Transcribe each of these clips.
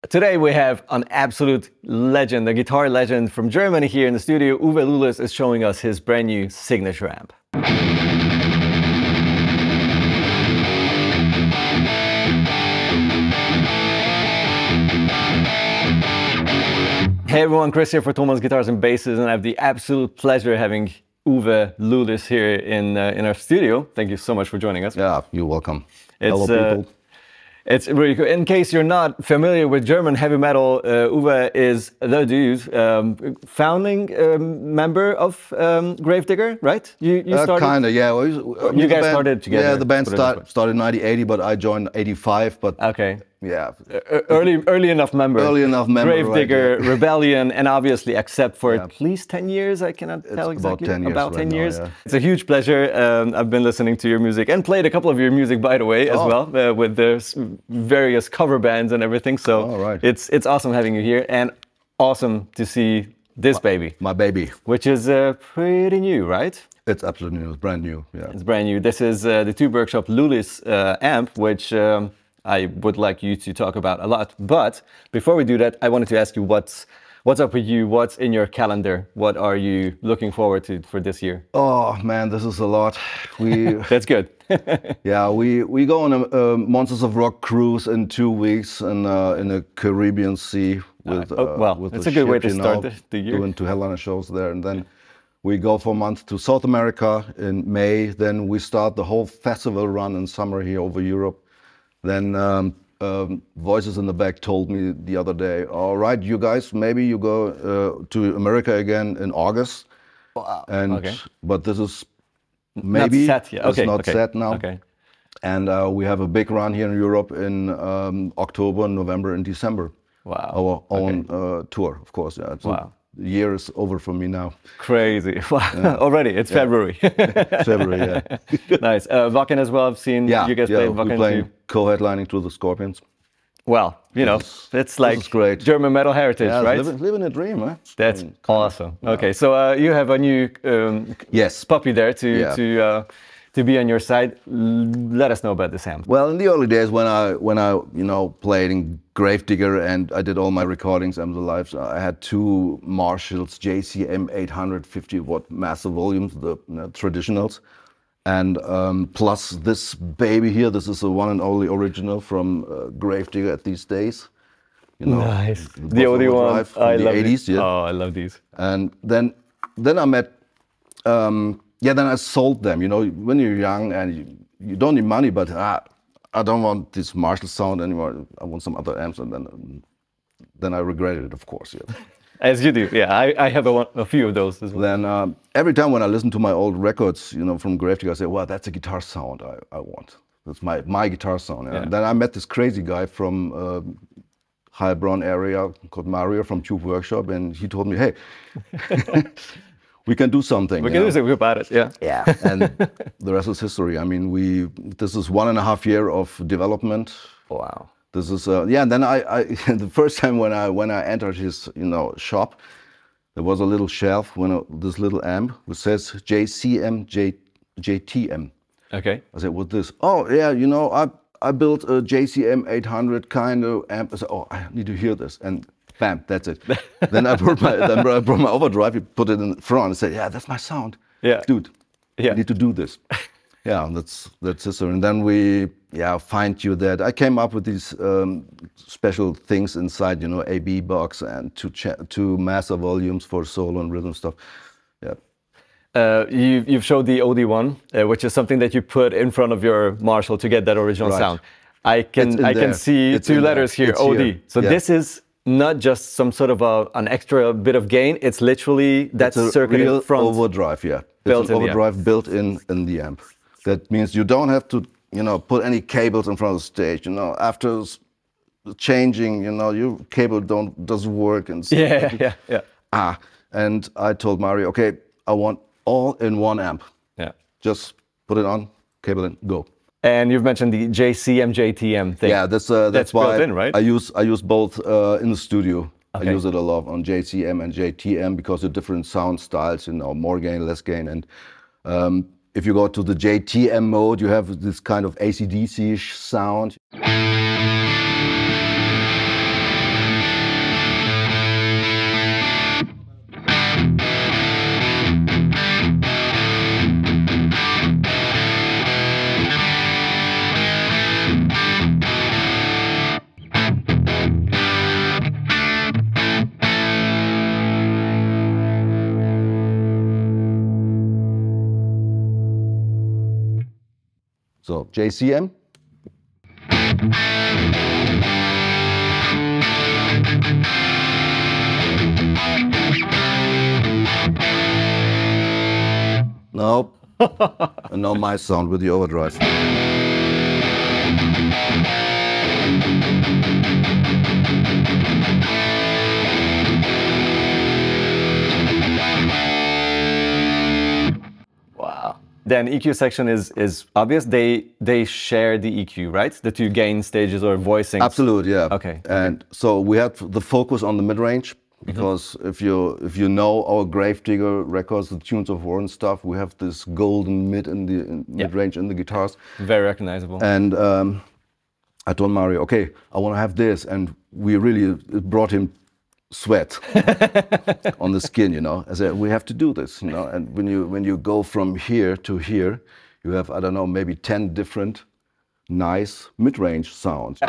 Today we have an absolute legend, a guitar legend from Germany here in the studio. Uwe Lulis is showing us his brand new signature amp. Hey everyone, Kris here for Thomann Guitars and Basses, and I have the absolute pleasure having Uwe Lulis here in our studio. Thank you so much for joining us. Yeah, you're welcome. Hello people. It's really cool. In case you're not familiar with German heavy metal, Uwe is the dude, founding member of Gravedigger, right? You started? Kinda, yeah. You guys started together? Yeah, the band started in 1980, but I joined 85. But okay. Yeah. Early enough member. Early enough member. Gravedigger, right, yeah. Rebellion, and obviously Accept for at least 10 years. I cannot tell exactly. About 10 years. About 10 right years. now, yeah. It's a huge pleasure. I've been listening to your music and played a couple of your music, by the way, as well, with the various cover bands and everything. So it's awesome having you here, and awesome to see this baby. My baby. Which is pretty new, right? It's absolutely new. It's brand new. Yeah. It's brand new. This is the Tube Workshop Lulis amp, which I would like you to talk about a lot. But before we do that, I wanted to ask you what's up with you? What's in your calendar? What are you looking forward to for this year? Oh man, this is a lot. That's good. Yeah, we go on a Monsters of Rock cruise in 2 weeks in the Caribbean Sea with with it's a a good ship, way to start the year. Doing 2 headliner shows there, and then we go for a month to South America in May. Then we start the whole festival run in summer here over Europe. Then Voices in the Back told me the other day, all right, you guys, maybe you go to America again in August. Wow. And but this is maybe not set yet. It's not set now. Okay. And we have a big run here in Europe in October, November, and December. Wow. Our own tour, of course. Yeah. Wow. The year is over for me now. Crazy. Wow. Yeah. Already, it's February. February, yeah. Nice. Wacken as well, I've seen you guys play Wacken too. Co-headlining to the Scorpions. Well, you know, it's like great. German metal heritage, right? Living a dream, eh? That's awesome. Okay, so you have a new puppy there to be on your side. Let us know about this amp. Well, in the early days when I played in Gravedigger and I did all my recordings and the lives, I had 2 Marshalls JCM 850 watt master volumes, the traditionals, and plus this baby here. This is the one and only original from Gravedigger at these days. You know, nice. The OD one. I love the 80s. Yeah. Oh, I love these. And then I met. Then I sold them. You know, when you're young and you don't need money, but I don't want this Marshall sound anymore. I want some other amps, and then I regretted it, of course. Yeah. As you do, yeah. I have a few of those as well. Then every time when I listen to my old records, you know, from Gravedigger, I say, well, that's a guitar sound I want. That's my guitar sound. Yeah. And then I met this crazy guy from Heilbronn area called Mario from Tube Workshop, and he told me, hey. We can do something. We can do something about it, yeah. Yeah, and the rest is history. I mean, this is 1.5 years of development. Wow. This is and then I the first time when I entered his shop, there was a little shelf this little amp which says JCM JTM. Okay. I said, what's this? Oh yeah, you know, I built a JCM 800 kind of amp. I said, oh, I need to hear this. And bam, that's it. Then I brought my overdrive, he put it in front and said, yeah, that's my sound. Yeah. Dude, you need to do this. Yeah, that's history. And then we fine-tuned that. I came up with these special things inside, you know, AB box and 2 master volumes for solo and rhythm stuff. Yeah. You've showed the OD1, which is something that you put in front of your Marshall to get that original sound. I can see 2 letters here, OD. Here. So this is not just some sort of an extra bit of gain. It's literally that circuit in front. Overdrive, yeah. It's an overdrive built in the amp. That means you don't have to, you know, put any cables in front of the stage. You know, after changing, you know, your cable doesn't work and stuff. Yeah. And I told Mario, okay, I want all in one amp. Yeah. Just put it on, cable in, go. And you've mentioned the JCM JTM thing. Yeah, that's why built in, right? I use both in the studio. Okay. I use it a lot on JCM and JTM because of different sound styles, you know, more gain, less gain. And if you go to the JTM mode, you have this kind of AC/DC-ish sound. So JCM. Nope. And now my sound with the overdrive. Wow. Then EQ section is obvious. They share the EQ, right? The two gain stages or voicing. Absolutely, yeah. Okay. And so we have the focus on the mid-range, because if you know our Gravedigger records, the Tunes of War and stuff, we have this golden mid-range in the guitars. Very recognizable. And I told Mario, okay, I want to have this, and we really, it brought him sweat on the skin, you know. I said, we have to do this, you know. And when you go from here to here, you have, I don't know, maybe 10 different nice mid-range sounds.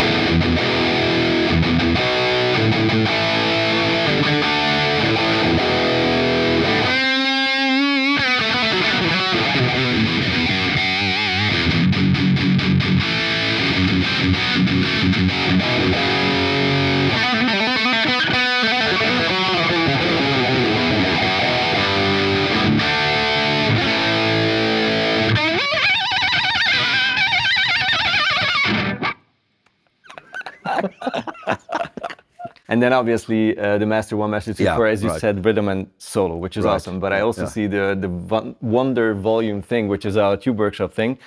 And then obviously the Master 1, Master 2 for, as you said, rhythm and solo, which is awesome. But I also see the Wonder Volume thing, which is our Tube Workshop thing.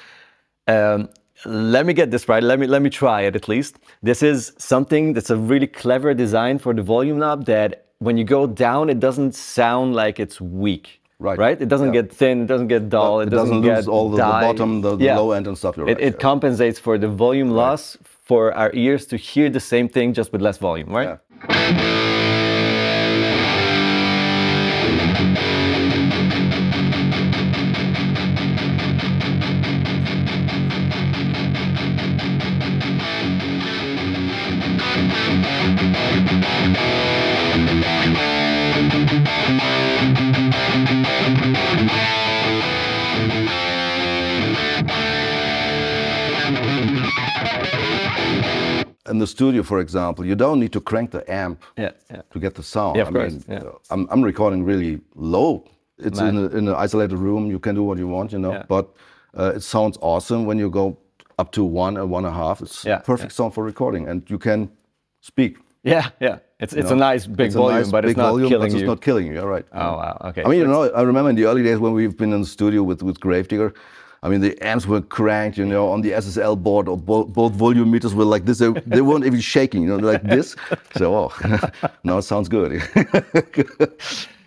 Let me get this right. Let me try it at least. This is something that's a really clever design for the volume knob that when you go down, it doesn't sound like it's weak. Right? It doesn't get thin, it doesn't get dull, it doesn't lose all the bottom, the low end and stuff. It compensates for the volume loss for our ears to hear the same thing just with less volume, right? Yeah. In the studio, for example, you don't need to crank the amp to get the sound. Yeah, of course. I'm recording really low. It's in an isolated room. You can do what you want, you know. But it sounds awesome when you go up to 1 and 1.5. It's perfect sound for recording, and you can speak. Yeah. It's a nice big volume, but it's not killing you. It's not killing you. You're right. Oh wow. Okay. I mean, you know, I remember in the early days when we've been in the studio with Gravedigger. I mean, the amps were cranked, you know, on the SSL board, or both volume meters were like this. They weren't even shaking, you know, like this. So, now it sounds good.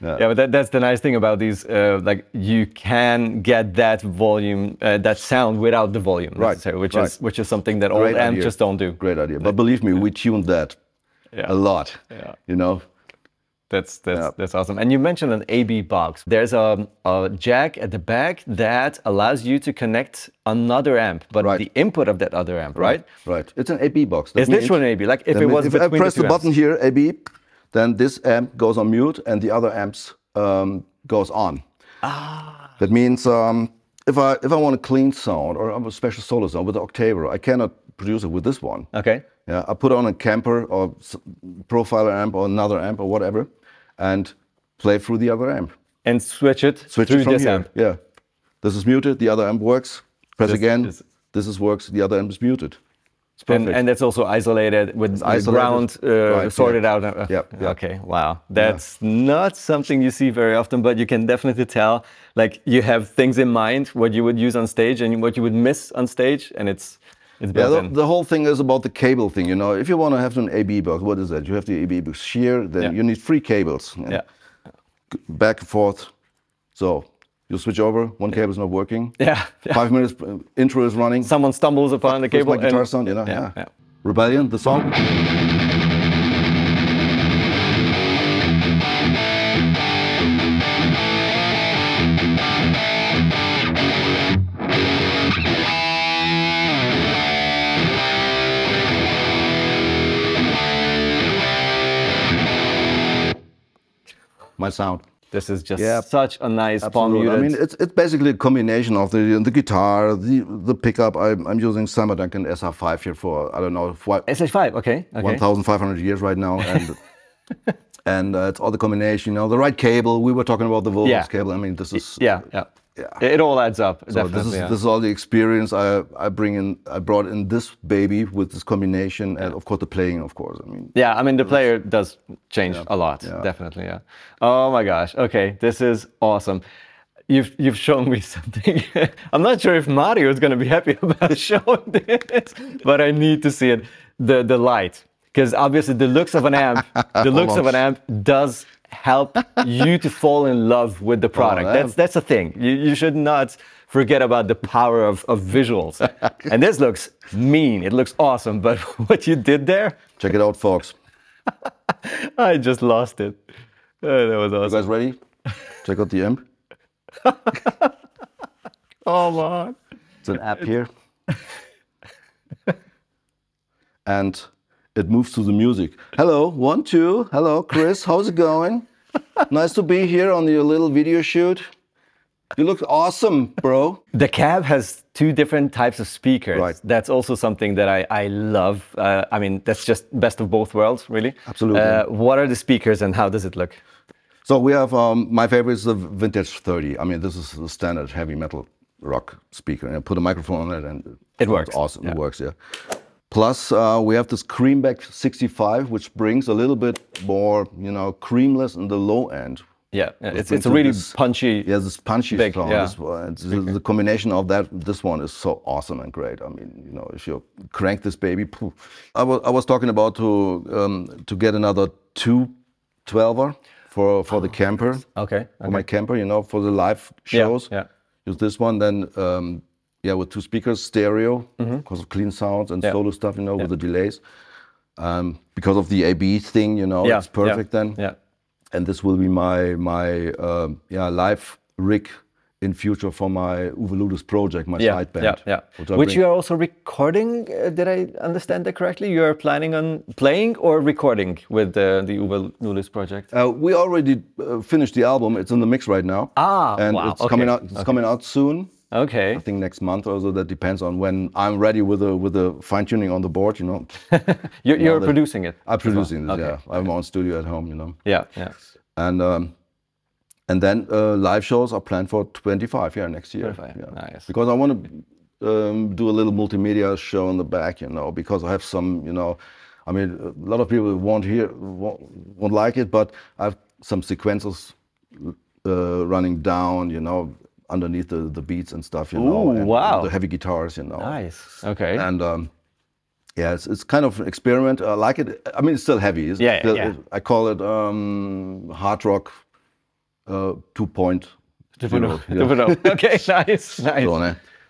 Yeah, but that's the nice thing about these. Like, you can get that volume, that sound without the volume, which is something that old amps just don't do. Great idea. But believe me, we tuned that a lot. You know. That's awesome. And you mentioned an AB box. There's a jack at the back that allows you to connect another amp, but the input of that other amp, right? Right. It's an AB box. Is this one AB? Like if it was between the two amps? If I press the button here, AB, then this amp goes on mute and the other amps goes on. That means if I want a clean sound or a special solo sound with the Octaver, I cannot produce it with this one. Okay. Yeah, I put on a Camper or profiler amp or another amp or whatever, and play through the other amp. And switch it through this amp. Yeah. This is muted, the other amp works. Press again, this works, the other amp is muted. It's perfect. And that's also isolated with the ground sorted out. Okay, wow. That's not something you see very often, but you can definitely tell, like, you have things in mind, what you would use on stage and what you would miss on stage, and it's built in. The whole thing is about the cable thing, you know. If you want to have an AB box, what is that? You have the AB box here, then you need 3 cables. Back and forth. So you switch over, one cable is not working. 5 minutes, intro is running. Someone stumbles upon the cable. My guitar sound, you know. Rebellion, the song. My sound. This is just such a nice palm muted. I mean, it's basically a combination of the guitar, the pickup. I'm using Summer Duncan SR5 here for, I don't know, SH5, okay. 1,500 years right now, and and it's all the combination. You know, the right cable. We were talking about the vocals cable. I mean, this is It all adds up. So definitely. This is all the experience I bring in. I brought in this baby with this combination, and of course the playing. Of course, I mean. Yeah, I mean the player does change a lot. Definitely, yeah. Oh my gosh. Okay, this is awesome. You've shown me something. I'm not sure if Mario is going to be happy about showing this, but I need to see it. The light, because obviously the looks of an amp, does help you to fall in love with the product. That's the thing. You should not forget about the power of visuals. And this looks mean. It looks awesome. But what you did there? Check it out, folks. I just lost it. That was awesome. You guys ready? Check out the amp. Oh man. It's an app here. And it moves to the music. Hello, 1, 2. Hello, Kris. How's it going? Nice to be here on your little video shoot. You look awesome, bro. The cab has 2 different types of speakers. Right. That's also something that I love. I mean, that's just best of both worlds, really. Absolutely. What are the speakers and how does it look? So we have, my favorite is the Vintage 30. I mean, this is the standard heavy metal rock speaker. And I put a microphone on it and it works. It's awesome. It works, Plus, we have this Creamback 65, which brings a little bit more, you know, creamless in the low end. Yeah, it's a really punchy. Yeah, this punchy sound. Yeah. The combination of this one is so awesome and great. I mean, you know, if you crank this baby, poof. I was talking about to get another 212er for the camper. Okay. For my camper, you know, for the live shows. Yeah. Use this one, then with 2 speakers, stereo, because of clean sounds and solo stuff, you know, with the delays. Because of the AB thing, you know, it's perfect then. Yeah. And this will be my live rig in future for my Uwe Lulis project, my side band. Which you are also recording, did I understand that correctly? You are planning on playing or recording with the Uwe Lulis project? We already finished the album. It's in the mix right now. And it's coming out. It's coming out soon. Okay. I think next month or so. That depends on when I'm ready with the fine tuning on the board. You know. You're producing it. I'm producing this. Yeah. I have my own studio at home. You know. Yeah. And then live shows are planned for 25. Next year. 25. Yeah. Nice. Because I want to do a little multimedia show in the back. You know, because I have some. You know, I mean, a lot of people won't like it, but I have some sequences running down. You know. Underneath the beats and stuff, you know, and the heavy guitars, you know. Nice. Okay. And it's kind of an experiment. I like it. I mean, it's still heavy. I call it hard rock 2.0. Okay, nice. So,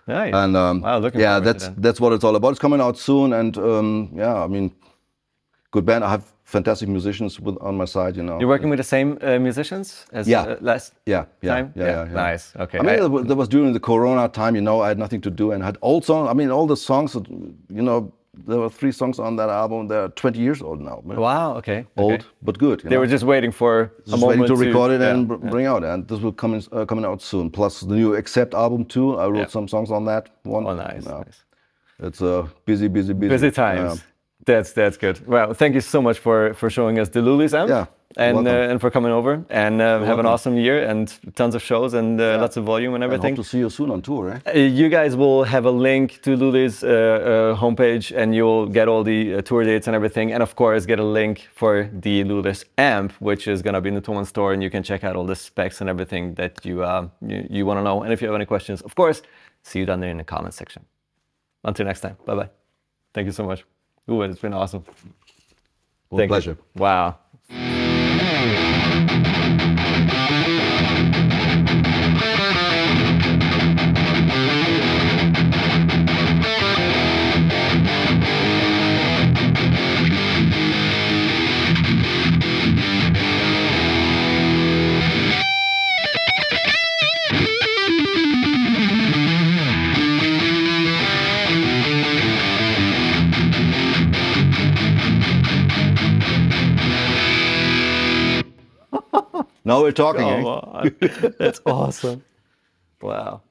nice. And wow, looking that's what it's all about. It's coming out soon, and I mean, good band. I have fantastic musicians on my side, you know. You're working with the same musicians as last time? Yeah. Nice, okay. I mean, that was during the Corona time, you know, I had nothing to do and had old songs. I mean, all the songs, you know, there were 3 songs on that album. They're 20 years old now. Wow, okay. Old, but good. They were just waiting for a moment waiting to record it and bring out. And this will coming out soon. Plus the new Accept album too. I wrote some songs on that one. Oh, nice. It's a busy times. That's good. Well, thank you so much for showing us the Lulis amp and for coming over and have an awesome year and tons of shows and lots of volume and everything. I hope to see you soon on tour. You guys will have a link to Lulis homepage and you'll get all the tour dates and everything, and of course get a link for the Lulis amp, which is gonna be in the Thomann store, and you can check out all the specs and everything that you want to know. And if you have any questions, of course, see you down there in the comments section. Until next time, bye bye. Thank you so much. Uwe, it's been awesome. Pleasure. Wow. Now we're talking. Come on. That's awesome. Wow.